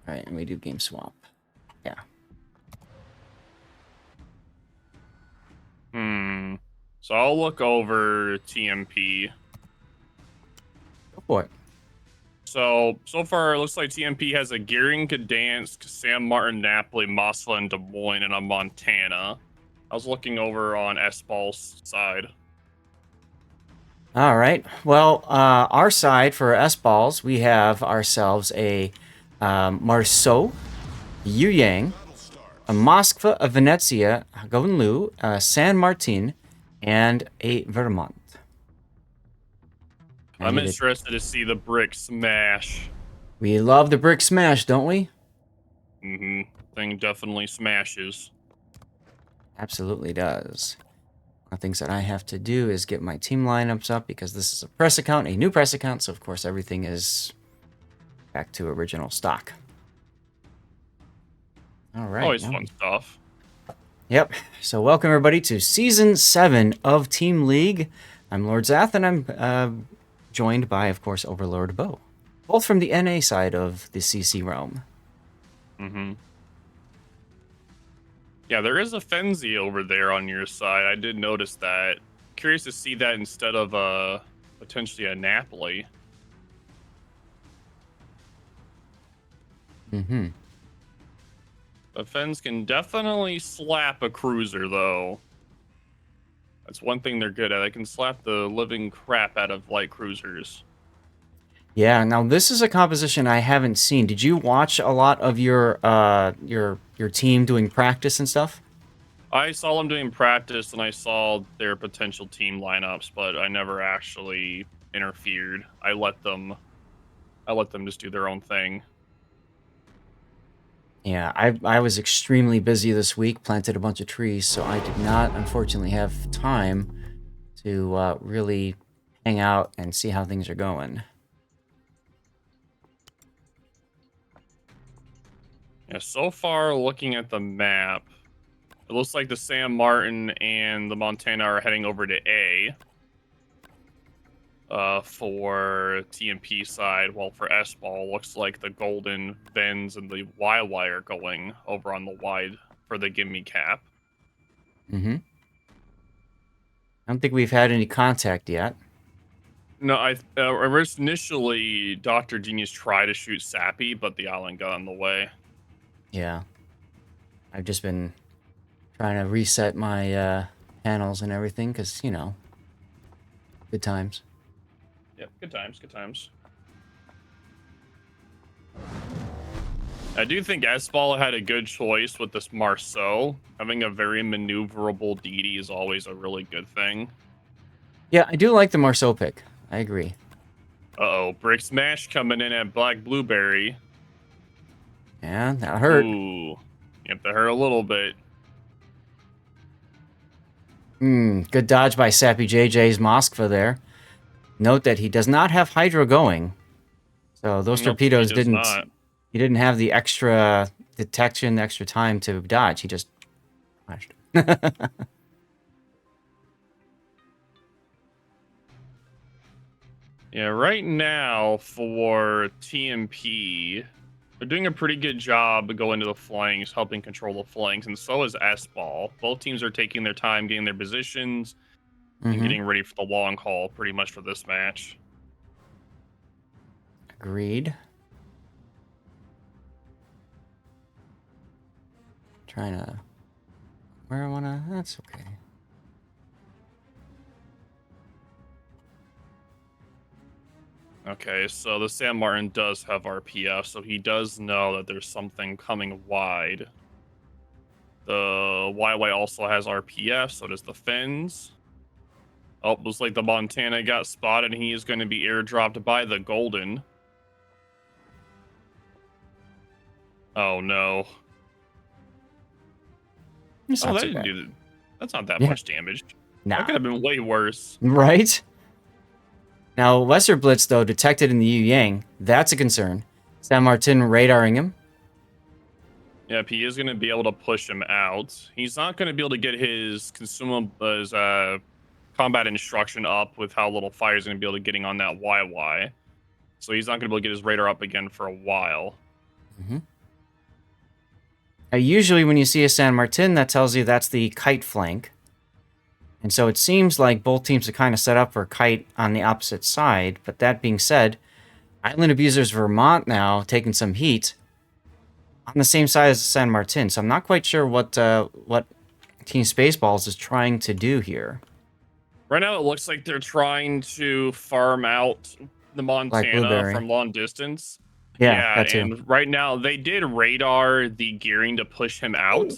All right, and we do game swap. Yeah. So I'll look over TMP. Go for it. So far, it looks like TMP has a Gearing, Gdansk, San Martin, Napoli, Moskva, and Des Moines, and a Montana. I was looking over on SBALL's side. All right. Well, our side for SBALLs, we have ourselves a Marceau, Yuyang, a Moskva, a Venezia, Gonlu, San Martin, and a Vermont. I'm interested to see the brick smash. We love the brick smash, don't we? Thing definitely smashes. Absolutely does. One of the things that I have to do is get my team lineups up because this is a press account, a new press account, so of course everything is back to original stock. All right. Always fun stuff. Yep. So welcome everybody to Season 7 of Team League. I'm Lord Zath, and I'm joined by, of course, Overlord Bo. Both from the NA side of the CC realm. Yeah, there is a Fenzi over there on your side. I did notice that. Curious to see that instead of potentially a Napoli. The Fens can definitely slap a cruiser, though. That's one thing they're good at. They can slap the living crap out of light cruisers. Yeah, now this is a composition I haven't seen. Did you watch a lot of your team doing practice and stuff? I saw them doing practice and I saw their potential team lineups, but I never actually interfered. I let them just do their own thing. Yeah, I was extremely busy this week, planted a bunch of trees, so I did not, unfortunately, have time to really hang out and see how things are going. Yeah, so far, looking at the map, it looks like the San Martin and the Montana are heading over to A for TMP side, while for S-Ball, looks like the Golden, Vens, and the YY are going over on the wide for the Gimme Cap. I don't think we've had any contact yet. No, initially Dr. Genius tried to shoot Sappy, but the island got in the way. Yeah. I've just been trying to reset my panels and everything, because, you know, good times. Yep, good times, good times. I do think S-Ball had a good choice with this Marceau. Having a very maneuverable DD is always a really good thing. Yeah, I do like the Marceau pick. I agree. Uh-oh, Brick Smash coming in at Black Blueberry. Yeah, that hurt. Ooh, yep, that hurt a little bit. Good dodge by Sappy JJ's Moskva there. Note that he does not have Hydro going. So those torpedoes didn't... He didn't have the extra detection, extra time to dodge. He just flashed. Yeah, right now for TMP, they're doing a pretty good job going to the flanks, helping control the flanks, and so is S-Ball. Both teams are taking their time, getting their positions, and getting ready for the long haul pretty much for this match. Agreed. Trying to... Where I want to... That's okay. Okay, so the San Martin does have RPF, so he does know that there's something coming wide. The YY also has RPF, so does the Fins. Oh, looks like the Montana got spotted, and he is going to be airdropped by the Golden. Oh, no. That's not didn't do that. That's not that much damage. Nah. That could have been way worse. Right? Now, Lesser Blitz, though, detected in the Yu Yang. That's a concern. San Martin radaring him. Yep, he is going to be able to push him out. He's not going to be able to get his combat instruction up with how little fire is going to be able to getting on that YY. So he's not going to be able to get his radar up again for a while. Usually when you see a San Martin, that tells you that's the kite flank. And so it seems like both teams are kind of set up for kite on the opposite side. But that being said, Island Abusers Vermont now taking some heat on the same side as San Martin. So I'm not quite sure what Team Spaceballs is trying to do here. Right now, it looks like they're trying to farm out the Montana from long distance. Yeah, that too. And right now, they did radar the gearing to push him out.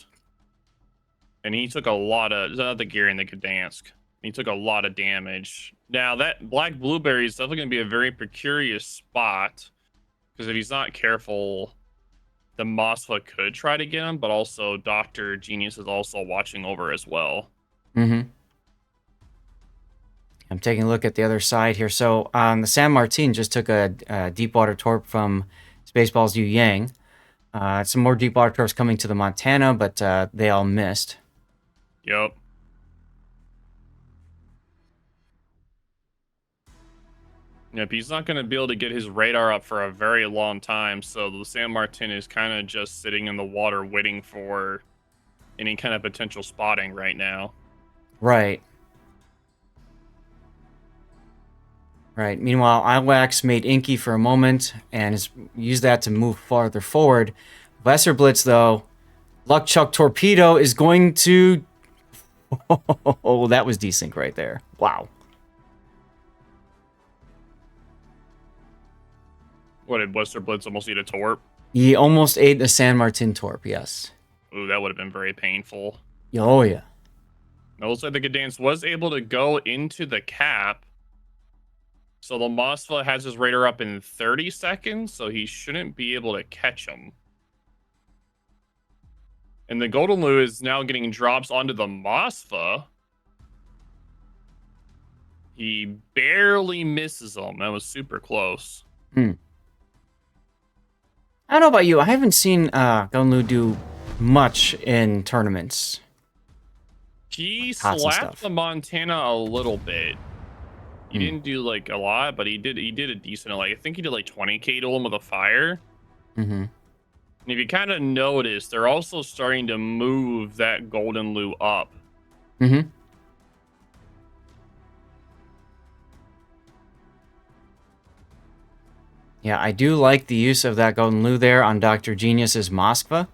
And he took a lot of... Not the gearing, the Gdansk. He took a lot of damage. Now, that Black Blueberry is definitely going to be a very precarious spot. Because if he's not careful, the Mothra could try to get him. But also, Dr. Genius is also watching over as well. Mm-hmm. I'm taking a look at the other side here. So the San Martin just took a deep water torp from Spaceballs Yu Yang. Some more deep water torps coming to the Montana, but they all missed. Yep. Yep, he's not going to be able to get his radar up for a very long time, so the San Martin is kind of just sitting in the water waiting for any kind of potential spotting right now. Right. Right. Meanwhile, Iwax made Inky for a moment and has used that to move farther forward. Blitz, though, Luck Chuck Torpedo is going to... Oh, that was desync right there. Wow. What, did Wester Blitz almost eat a torp? He almost ate a San Martin torp, yes. Ooh, that would have been very painful. Oh, yeah. It looks like the Gdansk was able to go into the cap. So the Mothra has his radar up in 30 seconds, so he shouldn't be able to catch him. And the Golden Lou is now getting drops onto the Mothra. He barely misses him. That was super close. I don't know about you. I haven't seen Golden Lou do much in tournaments. He slapped the Montana a little bit. He didn't do like a lot, but he did a decent, like I think he did like 20k to him with a fire. And if you kind of notice, they're also starting to move that Golden Lou up. Yeah, I do like the use of that Golden Lou there on Dr. Genius's Moskva.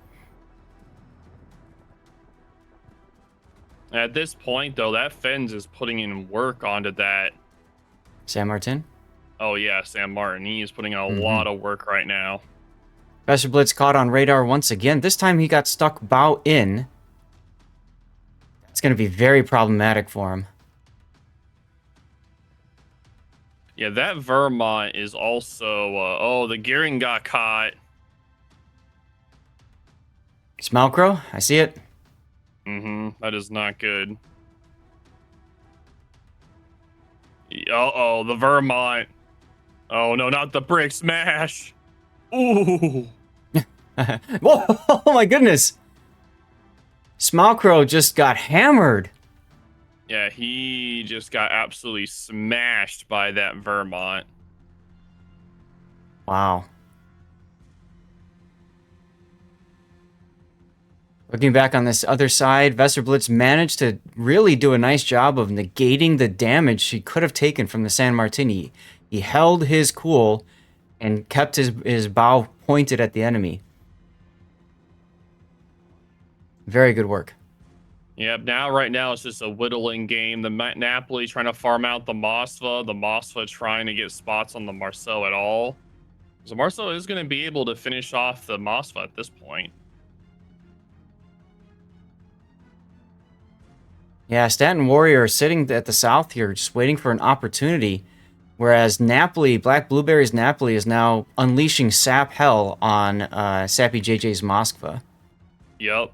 At this point, though, that Fens is putting in work onto that. San Martin? Oh, yeah, San Martin. He is putting in a lot of work right now. Professor Blitz caught on radar once again. This time he got stuck bow in. It's going to be very problematic for him. Yeah, that Vermont is also... oh, the gearing got caught. Smalcrow, I see it. That is not good. Uh-oh, the Vermont. Oh, no, not the brick smash. Ooh. Whoa, oh my goodness. Smalcrow just got hammered. Yeah, he just got absolutely smashed by that Vermont. Wow. Looking back on this other side, Vesterblitz managed to really do a nice job of negating the damage she could have taken from the San Martin. He held his cool and kept his bow pointed at the enemy. Very good work. Yep, right now it's just a whittling game. The Napoli trying to farm out the Mothra trying to get spots on the Marceau at all. So Marceau is going to be able to finish off the Mothra at this point. Yeah, Stanton Warrior sitting at the south here, just waiting for an opportunity. Whereas Napoli, Black Blueberries Napoli is now unleashing sap hell on Sappy JJ's Moskva. Yep.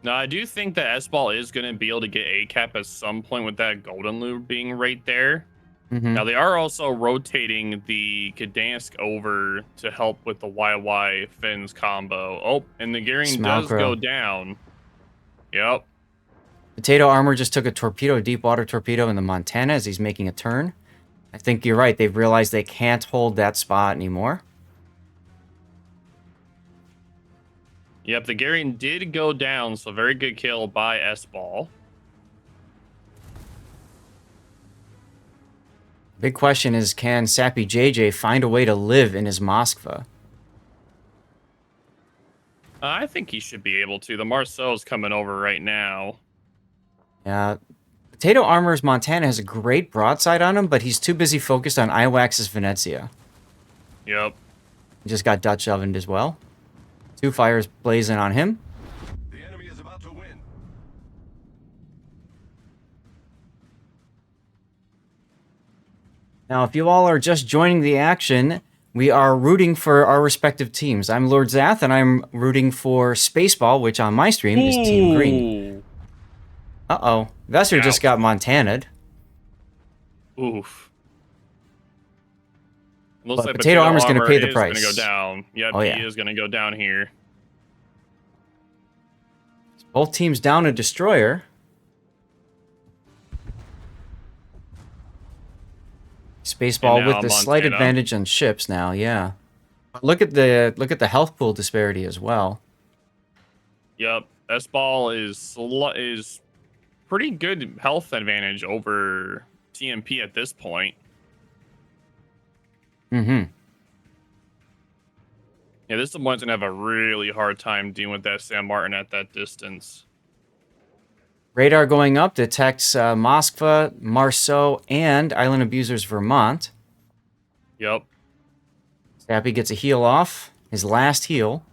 Now, I do think that SBALL is going to be able to get A-cap at some point with that Golden Lou being right there. Now, they are also rotating the Gdansk over to help with the YY Fins combo. Oh, and the gearing does go down. Yep. Potato Armor just took a torpedo, deep water torpedo in the Montana as he's making a turn. I think you're right. They've realized they can't hold that spot anymore. Yep, the Garion did go down, so very good kill by SBALL. Big question is, can Sappy JJ find a way to live in his Moskva? I think he should be able to. The Marceau's coming over right now. Yeah. Potato Armor's Montana has a great broadside on him, but he's too busy focused on Iwax's Venezia. Yep. He just got Dutch ovened as well. 2 fires blazing on him. The enemy is about to win. Now, if you all are just joining the action, we are rooting for our respective teams. I'm Lord Zath, and I'm rooting for Spaceball, which on my stream is Team Green. Uh-oh. Vesser just got Montana'd. Oof. Looks like Potato Armor's going to pay the price. Going to go down. Yep, oh, yeah. He is going to go down here. Both teams down a destroyer. Spaceball with the slight advantage on ships now, yeah. Look at the health pool disparity as well. Yep, SBALL is pretty good health advantage over TMP at this point. Mm-hmm. Yeah, this one's gonna have a really hard time dealing with that San Martin at that distance. Radar going up detects Moskva, Marceau, and Island Abusers Vermont. Yep. Sappy gets a heal off. His last heal.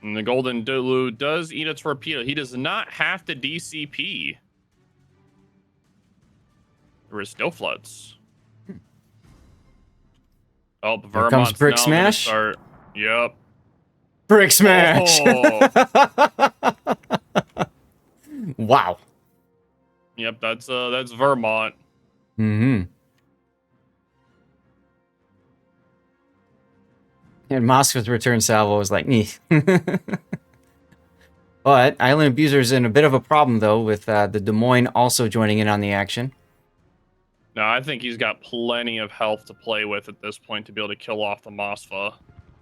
And the Golden Dulu does eat a torpedo. He does not have to DCP. There is no floods. Oh, Here comes Brick Smash. Yep. Brick Smash! Oh. Wow. Yep, that's Vermont. Mm-hmm. And Moskva's return salvo was like, nee. But Island Abuser's in a bit of a problem, though, with the Des Moines also joining in on the action. No, I think he's got plenty of health to play with at this point to be able to kill off the Moskva.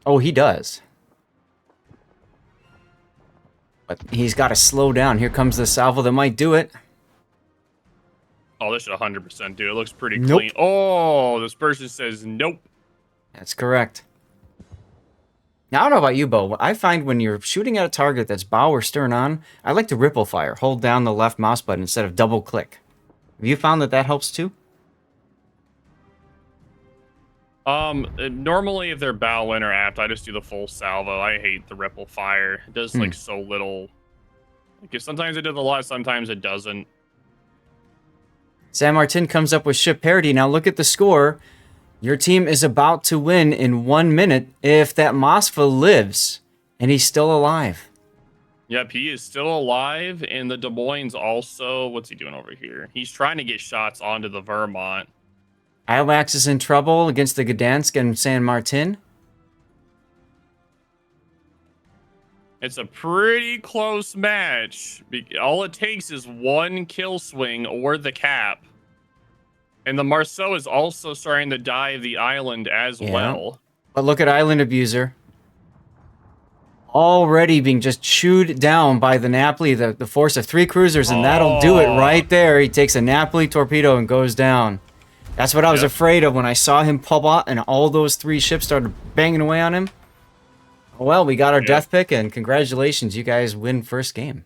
Oh, he does. But he's got to slow down. Here comes the salvo that might do it. Oh, this should 100% do. It looks pretty Nope. clean. Oh, this person says nope. That's correct. Now, I don't know about you, Bo. I find when you're shooting at a target that's bow or stern on, I like to ripple fire. Hold down the left mouse button instead of double click. Have you found that that helps too? Normally if they're bow in or aft, I just do the full salvo. I hate the ripple fire. It does like so little. Like sometimes it does a lot, sometimes it doesn't. San Martin comes up with ship parity. Now look at the score. Your team is about to win in 1 minute if that Moskva lives, and he's still alive. Yep, he is still alive, and the Des Moines also. What's he doing over here? He's trying to get shots onto the Vermont. Iwax is in trouble against the Gdansk and San Martin. It's a pretty close match. All it takes is one kill swing or the cap. And the Marceau is also starting to dive the island as well. But look at Island Abuser. Already being just chewed down by the Napoli, the force of 3 cruisers, and that'll do it right there. He takes a Napoli torpedo and goes down. That's what I was afraid of when I saw him pop out and all those 3 ships started banging away on him. Well, we got our death pick, and congratulations, you guys win first game.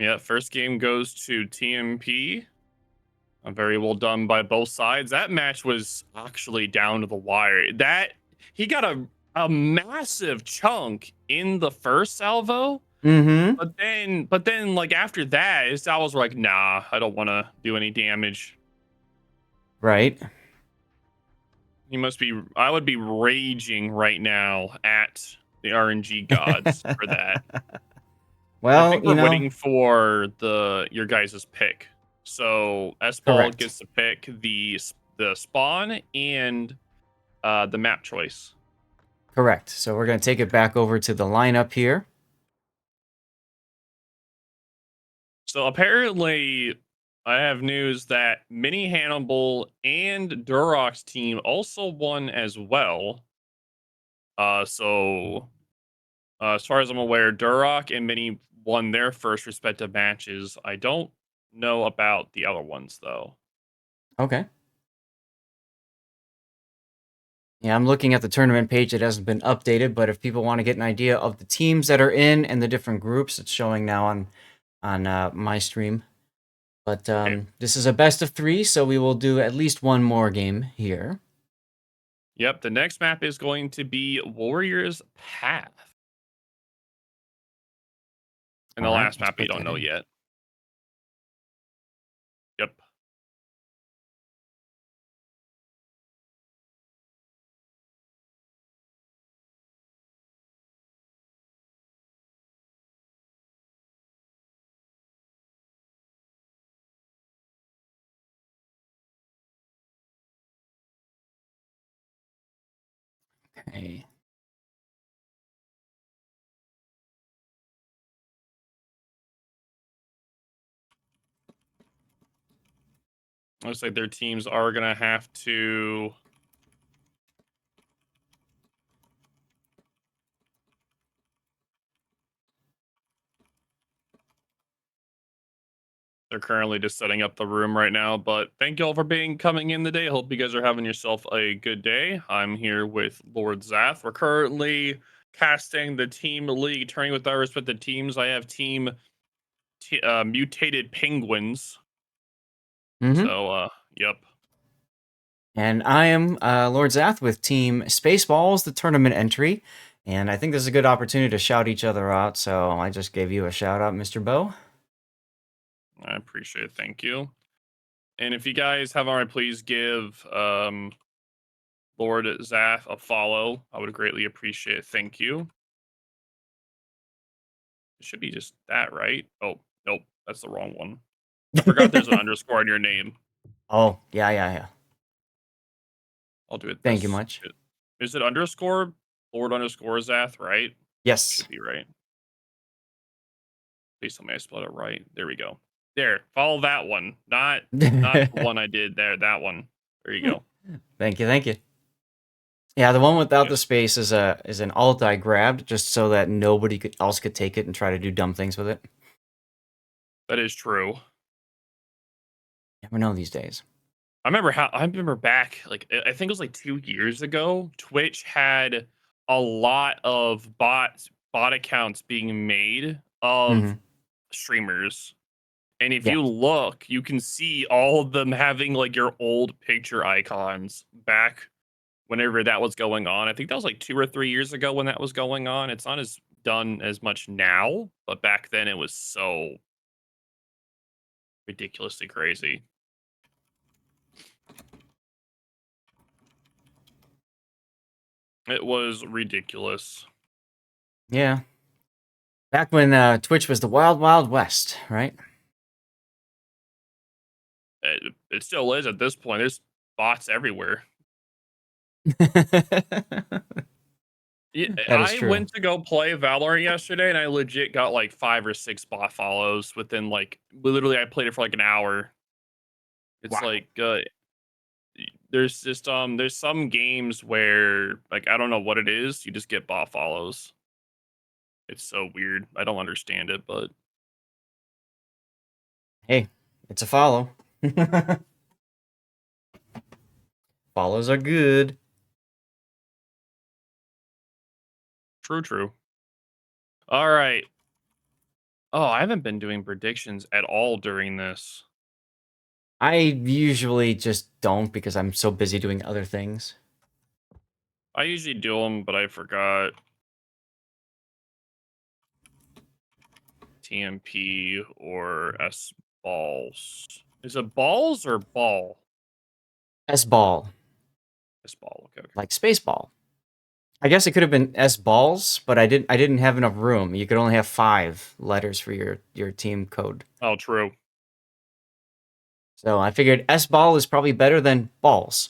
Yeah, first game goes to TMP. Very well done by both sides. That match was actually down to the wire. He got a massive chunk in the first salvo. Mm-hmm. But then like after that, his salvos were like, nah, I don't want to do any damage. Right. I would be raging right now at the RNG gods for that. Well, I think we're waiting for your guys' pick. So SBALL gets to pick the spawn and the map choice. Correct. So we're going to take it back over to the lineup here. So apparently I have news that Mini Hannibal and Durok's team also won as well. As far as I'm aware, Durok and Mini won their first respective matches. I don't know about the other ones though. Okay. Yeah, I'm looking at the tournament page. It hasn't been updated, but if people want to get an idea of the teams that are in and the different groups, it's showing now on my stream. But this is a best of 3, so we will do at least one more game here. Yep, the next map is going to be Warrior's Path. And the last map we don't know yet. Yep. Okay. Looks like their teams are going to have to... They're currently just setting up the room right now, but thank you all for coming in today. I hope you guys are having yourself a good day. I'm here with Lord Zath. We're currently casting the team league, turning with our respective teams. I have team Mutated Penguins. So, yep. And I am Lord Zath with Team Spaceballs the Tournament Entry. And I think this is a good opportunity to shout each other out, so I just gave you a shout out, Mr. Bo. I appreciate it. Thank you. And if you guys haven't already, please give Lord Zath a follow. I would greatly appreciate it. Thank you. It should be just that, right? Oh, nope. That's the wrong one. I forgot there's an underscore in your name. Oh, yeah. I'll do it. Thank you much. Is it underscore? Lord underscore Zath, right? Yes. Should be right. Please tell me I spelled it right. There we go. There. Follow that one. Not the one I did there. That one. There you go. Thank you. Yeah, the one without the space is an alt I grabbed just so that nobody else could take it and try to do dumb things with it. That is true. Never know these days. I remember back, like, I think it was like 2 years ago, Twitch had a lot of bot accounts being made of streamers. And if you look, you can see all of them having like your old picture icons back whenever that was going on. I think that was like 2 or 3 years ago when that was going on. It's not as done as much now, but back then it was so ridiculously crazy. It was ridiculous. Yeah. Back when Twitch was the wild, wild west, right? It still is at this point. There's bots everywhere. Yeah, I went to go play Valorant yesterday, and I legit got like 5 or 6 bot follows within like literally. I played it for like an hour. It's like there's just there's some games where like I don't know what it is. You just get bot follows. It's so weird. I don't understand it, but hey, it's a follow. Follows are good. True. All right. Oh, I haven't been doing predictions at all during this. I usually just don't because I'm so busy doing other things. I usually do them, but I forgot. TMP or SBALLs. Is it balls or ball? SBALL. SBALL, okay. Like Spaceball. I guess it could have been SBALLs, but I didn't have enough room. You could only have 5 letters for your team code. Oh, true. So I figured SBALL is probably better than balls.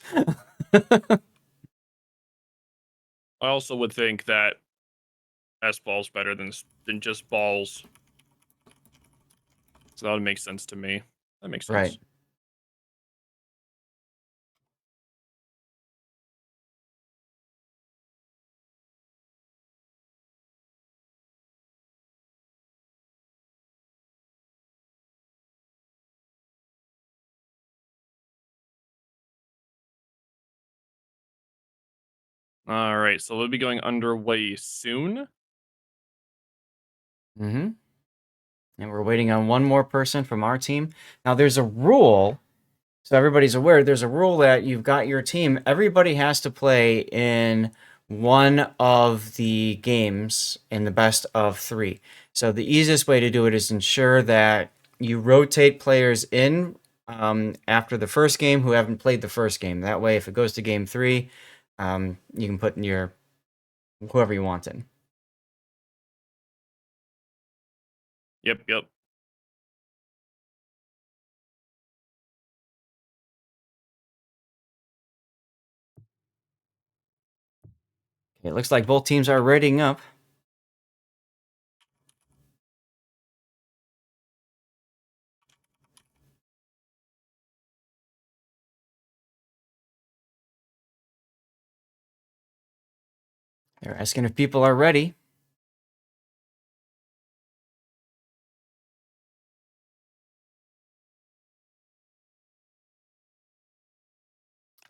I also would think that SBALL's better than just balls. So that would make sense to me. That makes sense. Right. All right, so we'll be going underway soon. Mm-hmm. And we're waiting on one more person from our team. Now, there's a rule, so everybody's aware, there's a rule that you've got your team. Everybody has to play in one of the games in the best of 3. So the easiest way to do it is ensure that you rotate players in after the first game who haven't played the first game. That way, if it goes to game 3, you can put in your whoever you want in. Yep. It looks like both teams are readying up. They're asking if people are ready.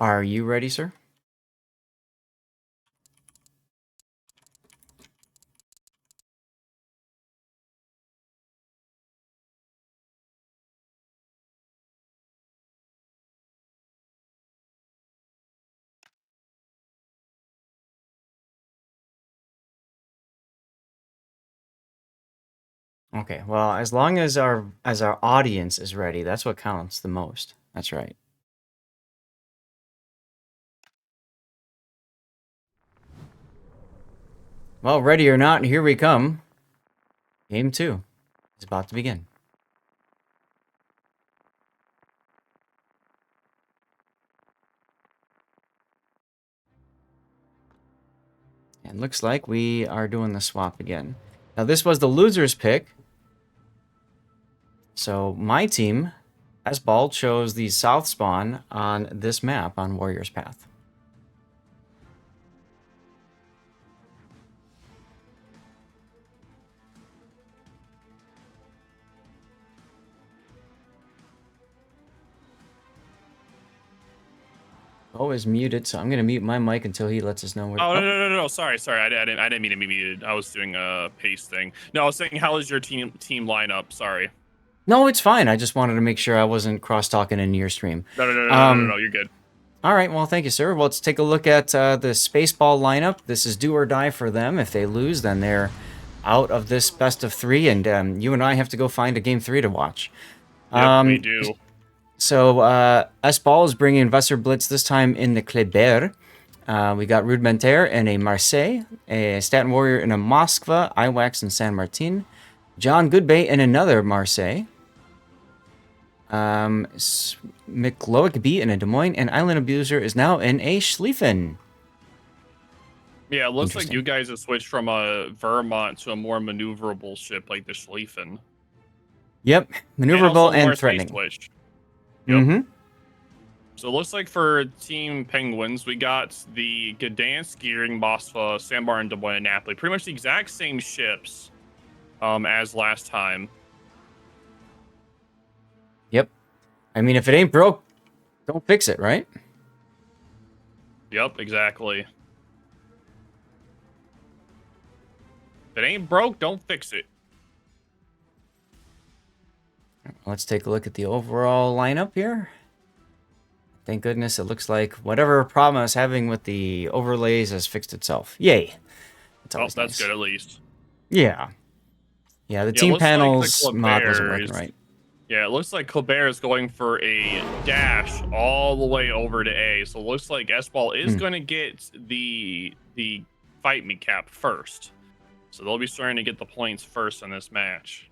Are you ready, sir? Okay, well, as long as our audience is ready, that's what counts the most. That's right. Well, ready or not, here we come. Game 2 is about to begin. And looks like we are doing the swap again. Now, this was the loser's pick. So my team, SBALL, chose the south spawn on this map on Warrior's Path. Bo is muted, so I'm going to mute my mic until he lets us know where. Oh, no. Sorry. I didn't mean to be muted. I was doing a paste thing. No, I was saying, how is your team lineup? Sorry. No, it's fine. I just wanted to make sure I wasn't cross-talking in your stream. No. You're good. All right, well, thank you, sir. Well, let's take a look at the Spaceball lineup. This is do or die for them. If they lose, then they're out of this best of 3, and you and I have to go find a game 3 to watch. Yep, we do. So, SBALL is bringing Investor Blitz this time in the Kleber. We got Rudimentaire in a Marseille, a Staten Warrior in a Moskva, Iwax in San Martin, John Goodbay in another Marseille, McLoic B in a Des Moines, and Island Abuser is now in a Schlieffen. Yeah, it looks like you guys have switched from a Vermont to a more maneuverable ship like the Schlieffen. Yep, maneuverable and threatening. Yep. Mm-hmm. So it looks like for Team Penguins, we got the Gdansk, Gearing, Moskva, Sandbar, and Des Moines, and Napoli. Pretty much the exact same ships as last time. Yep. I mean, if it ain't broke, don't fix it, right? Yep, exactly. If it ain't broke, don't fix it. Let's take a look at the overall lineup here. Thank goodness it looks like whatever problem I was having with the overlays has fixed itself. Yay. That's nice. Good at least. Yeah. Yeah, the team panels like mod wasn't working right. Yeah, it looks like Colbert is going for a dash all the way over to A. So it looks like SBALL is going to get the fight me cap first. So they'll be starting to get the points first in this match.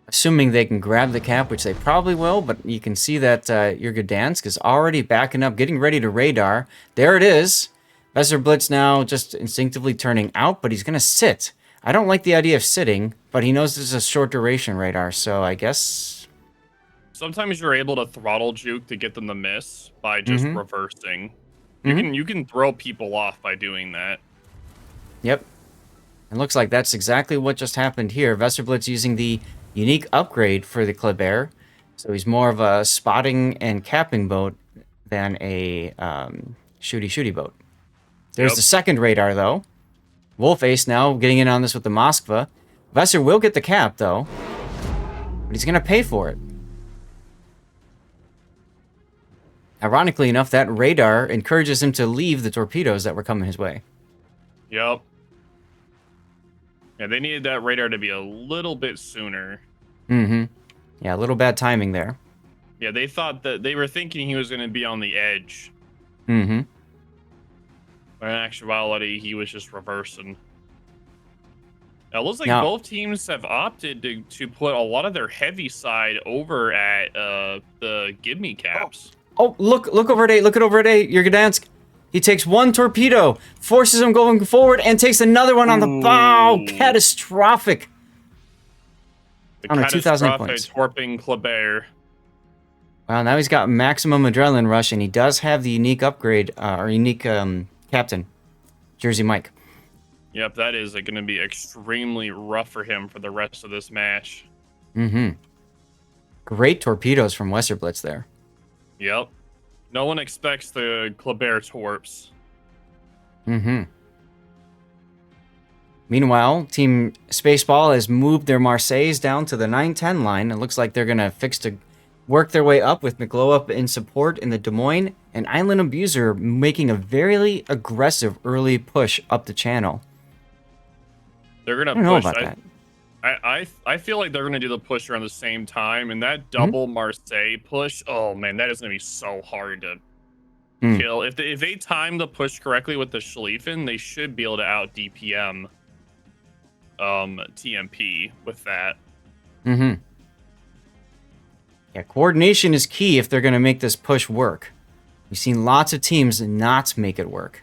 Assuming they can grab the cap, which they probably will, but you can see that your Gdansk is already backing up, getting ready to radar. There it is. Vesser Blitz now just instinctively turning out, but he's going to sit. I don't like the idea of sitting, but he knows this is a short duration radar, so I guess... sometimes you're able to throttle juke to get them to miss by just reversing. You can throw people off by doing that. Yep. It looks like that's exactly what just happened here. Vesterblitz using the unique upgrade for the Kleber. So he's more of a spotting and capping boat than a shooty boat. There's the second radar, though. Wolface now getting in on this with the Moskva. Vesser will get the cap, though. But he's going to pay for it. Ironically enough, that radar encourages him to leave the torpedoes that were coming his way. Yep. Yeah, they needed that radar to be a little bit sooner. Yeah, a little bad timing there. Yeah, they thought that they were thinking he was going to be on the edge. But in actuality, he was just reversing. Now, it looks like both teams have opted to put a lot of their heavy side over at the Give Me caps. Oh, look over at A. Look at over at A. Yergadansk. He takes one torpedo, forces him going forward, and takes another one on the bow. Catastrophic. The catastrophic torping Kleber. Well, now he's got maximum adrenaline rush, and he does have the unique upgrade, or unique captain, Jersey Mike. Yep, that is going to be extremely rough for him for the rest of this match. Great torpedoes from Westerblitz there. Yep. No one expects the Kleber torps. Meanwhile, Team Spaceball has moved their Marseilles down to the 9-10 line. It looks like they're going to work their way up with McGlow up in support in the Des Moines, and Island Abuser making a very aggressive early push up the channel. They're going to push. I feel like they're going to do the push around the same time, and that double Marseille push, oh man, that is going to be so hard to kill. If they time the push correctly with the Schlieffen, they should be able to out DPM TMP with that. Yeah, coordination is key if they're going to make this push work. We've seen lots of teams not make it work.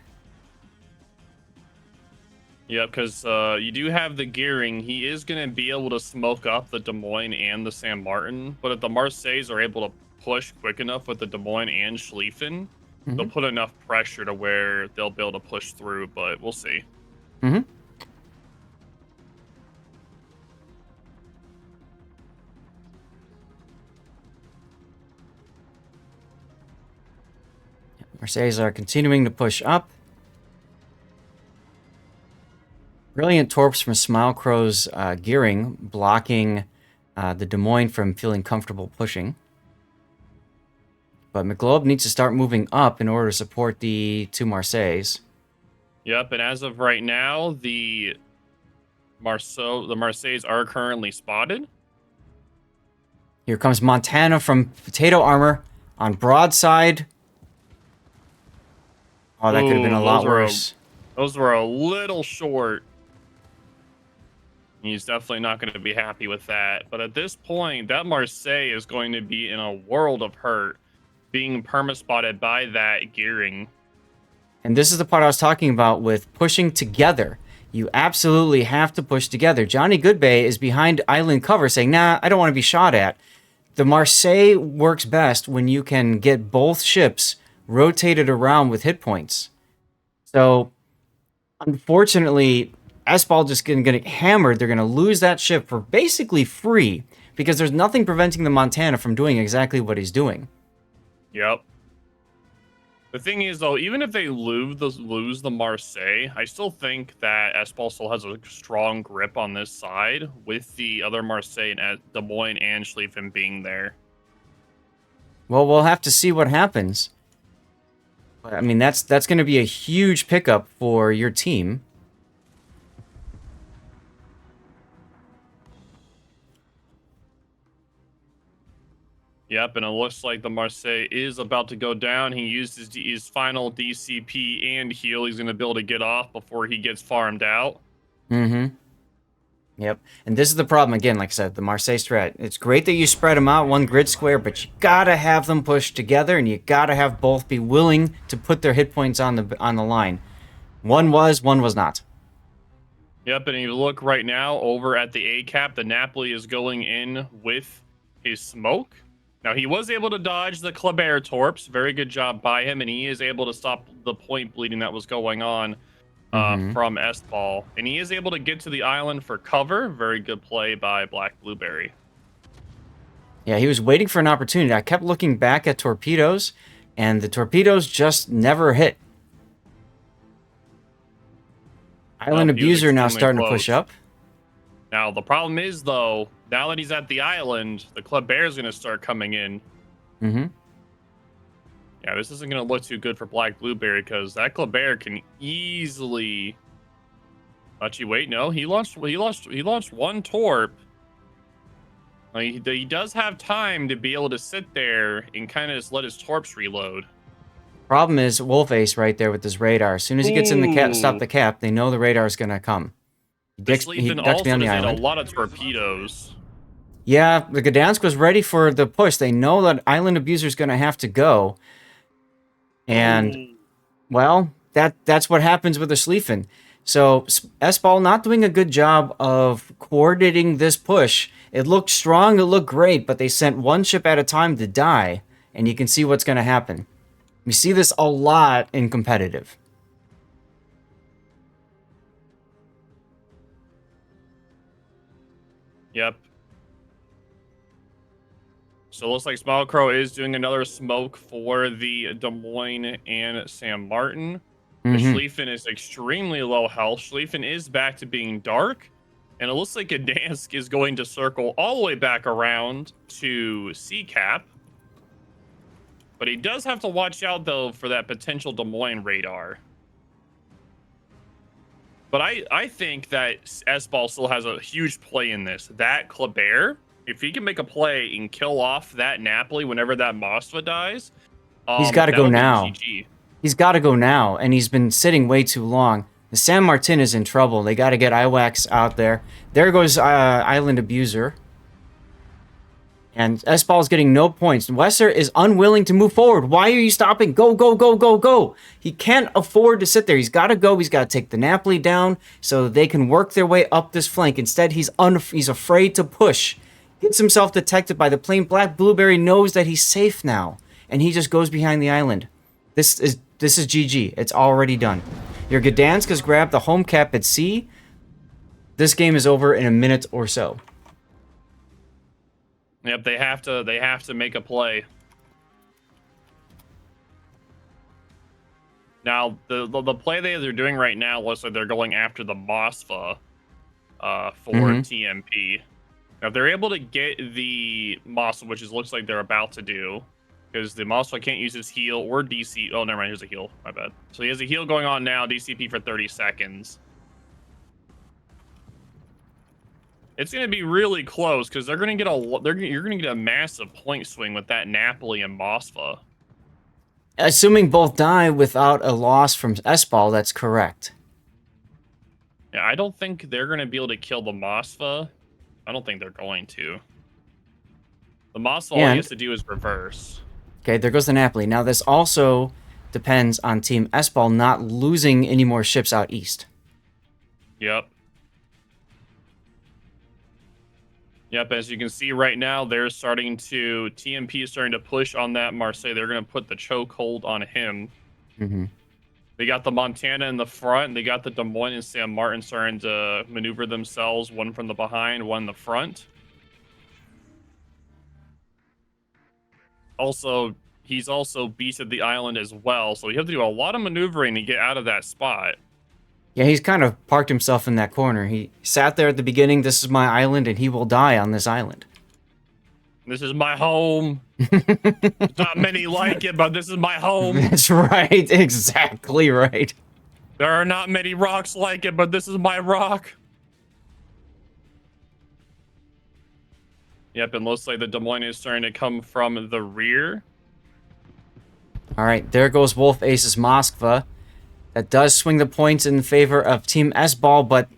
Yeah, because you do have the gearing. He is going to be able to smoke up the Des Moines and the San Martin, but if the Marseilles are able to push quick enough with the Des Moines and Schlieffen, they'll put enough pressure to where they'll be able to push through, but we'll see. Marseilles are continuing to push up. Brilliant torps from Smile Crow's gearing, blocking the Des Moines from feeling comfortable pushing. But McGlobe needs to start moving up in order to support the two Marseilles. Yep, and as of right now, the Marseilles are currently spotted. Here comes Montana from Potato Armor on broadside. Oh, that could have been a lot worse. Those were a little short. He's definitely not going to be happy with that. But at this point, that Marseille is going to be in a world of hurt, being perma-spotted by that gearing. And this is the part I was talking about with pushing together. You absolutely have to push together. Johnny Goodbay is behind island cover saying, nah, I don't want to be shot at. The Marseille works best when you can get both ships rotated around with hit points. So, unfortunately, SBALL just going to get hammered. They're going to lose that ship for basically free because there's nothing preventing the Montana from doing exactly what he's doing. Yep. The thing is, though, even if they lose the Marseille, I still think that SBALL still has a strong grip on this side with the other Marseille and Des Moines and Schlieffen being there. Well, we'll have to see what happens. I mean, that's going to be a huge pickup for your team. Yep, and it looks like the Marseille is about to go down. He used his final DCP and heal. He's going to be able to get off before he gets farmed out. Yep, and this is the problem, again, like I said, the Marseille strat. It's great that you spread them out one grid square, but you gotta have them push together, and you gotta have both be willing to put their hit points on the line. One was not. Yep, and you look right now over at the A cap, the Napoli is going in with his smoke. Now, he was able to dodge the Kleber torps. Very good job by him, and he is able to stop the point bleeding that was going on from SBALL. And he is able to get to the island for cover. Very good play by Black Blueberry. Yeah, he was waiting for an opportunity. I kept looking back at torpedoes, and the torpedoes just never hit. Island Abuser now starting to push up. Now, the problem is, though, now that he's at the island, the Kleber is going to start coming in. Mm-hmm. Yeah, this isn't going to look too good for Black Blueberry because that Kleber can easily. Actually, wait, no, he launched one torp. He does have time to be able to sit there and kind of just let his torps reload. Problem is Wolf Ace right there with his radar. As soon as he gets in the cap, stop the cap, they know the radar is going to come. He ducks me on the island. A lot of torpedoes. Yeah, the Gdansk was ready for the push. They know that Island Abuser is going to have to go. And, well, that's what happens with the Schlieffen. So, SBALL not doing a good job of coordinating this push. It looked strong, it looked great, but they sent one ship at a time to die. And you can see what's going to happen. We see this a lot in competitive. Yep. So it looks like Smile Crow is doing another smoke for the Des Moines and San Martin. The Schlieffen is extremely low health. Schlieffen is back to being dark. And it looks like Gdansk is going to circle all the way back around to C-Cap. But he does have to watch out, though, for that potential Des Moines radar. But I think that SBALL still has a huge play in this. That Kleber, if he can make a play and kill off that Napoli whenever that Moskva dies, he's got to go now. He's got to go now, and he's been sitting way too long. The San Martin is in trouble. They got to get IWAX out there. There goes Island Abuser. And SBALL is getting no points. Wesser is unwilling to move forward. Why are you stopping? Go, go, go, go, go. He can't afford to sit there. He's got to go. He's got to take the Napoli down so they can work their way up this flank. Instead, he's afraid to push. Gets himself detected by the plane. Black Blueberry knows that he's safe now. And he just goes behind the island. This is GG. It's already done. Your Gdansk has grabbed the home cap at sea. This game is over in a minute or so. Yep, they have to make a play. Now, the play they're doing right now looks like they're going after the Moskva for TMP. Now, if they're able to get the Moskva, which looks like they're about to do, because the Moskva can't use his heal or DC. Oh, never mind, here's a heal. My bad. So he has a heal going on now, DCP for 30 seconds. It's going to be really close because they're going to get you're going to get a massive point swing with that Napoli and Moskva. Assuming both die without a loss from SBALL, that's correct. Yeah, I don't think they're going to be able to kill the Moskva. I don't think they're going to. The Moskva, all he has to do is reverse. Okay, there goes the Napoli. Now, this also depends on Team SBALL not losing any more ships out east. Yep. Yep, as you can see right now, TMP is starting to push on that Marseille. They're going to put the chokehold on him. They got the Montana in the front. They got the Des Moines and San Martin starting to maneuver themselves, one from the behind, one in the front. Also, he's also beasted the island as well, so you have to do a lot of maneuvering to get out of that spot. Yeah, he's kind of parked himself in that corner. He sat there at the beginning, this is my island, and he will die on this island. This is my home. Not many like it, but this is my home. That's right, exactly right. There are not many rocks like it, but this is my rock. Yep, and looks like the Des Moines is starting to come from the rear. All right, there goes Wolf Ace's Moskva. That does swing the points in favor of Team SBALL, but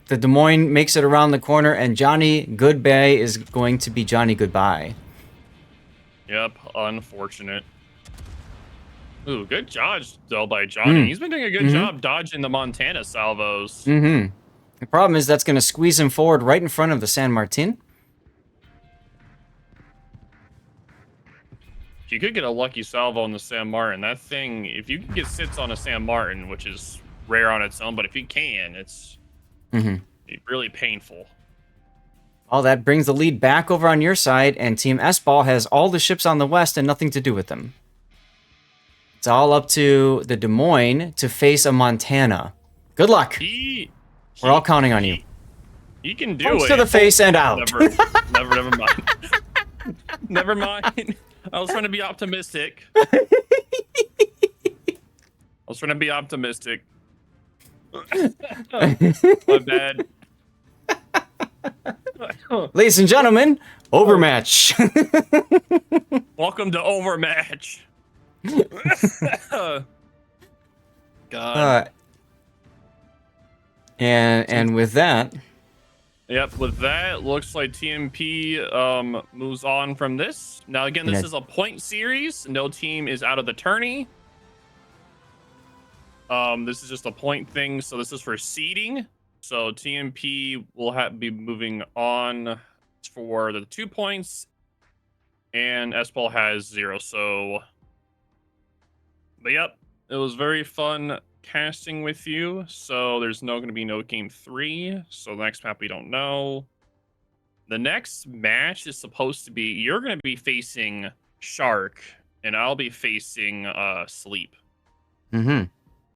the Des Moines makes it around the corner, and Johnny Goodbye is going to be Johnny Goodbye. Yep, unfortunate. Ooh, good dodge, though, by Johnny. He's been doing a good job dodging the Montana salvos. The problem is that's going to squeeze him forward right in front of the San Martin. If you could get a lucky salvo on the San Martin, that thing, if you can get sits on a San Martin, which is rare on its own, but if you can, it's really painful. Well, that brings the lead back over on your side, and Team SBALL has all the ships on the west and nothing to do with them. It's all up to the Des Moines to face a Montana. Good luck. We're all counting on you. He can do Punch it. to the face and out. Never mind. Never mind. I was trying to be optimistic. My bad. Ladies and gentlemen, overmatch. Welcome to Overmatch. God. And with that. Yep, with that, looks like TMP moves on from this. Now, again, this is a point series. No team is out of the tourney. This is just a point thing, so this is for seeding. So TMP will be moving on for the 2 points, and SBALL has 0. So, but yep, it was very fun casting with you. So there's going to be no game 3. So the next map we don't know. The next match is supposed to be, you're going to be facing Shark, and I'll be facing Sleep. Mm-hmm.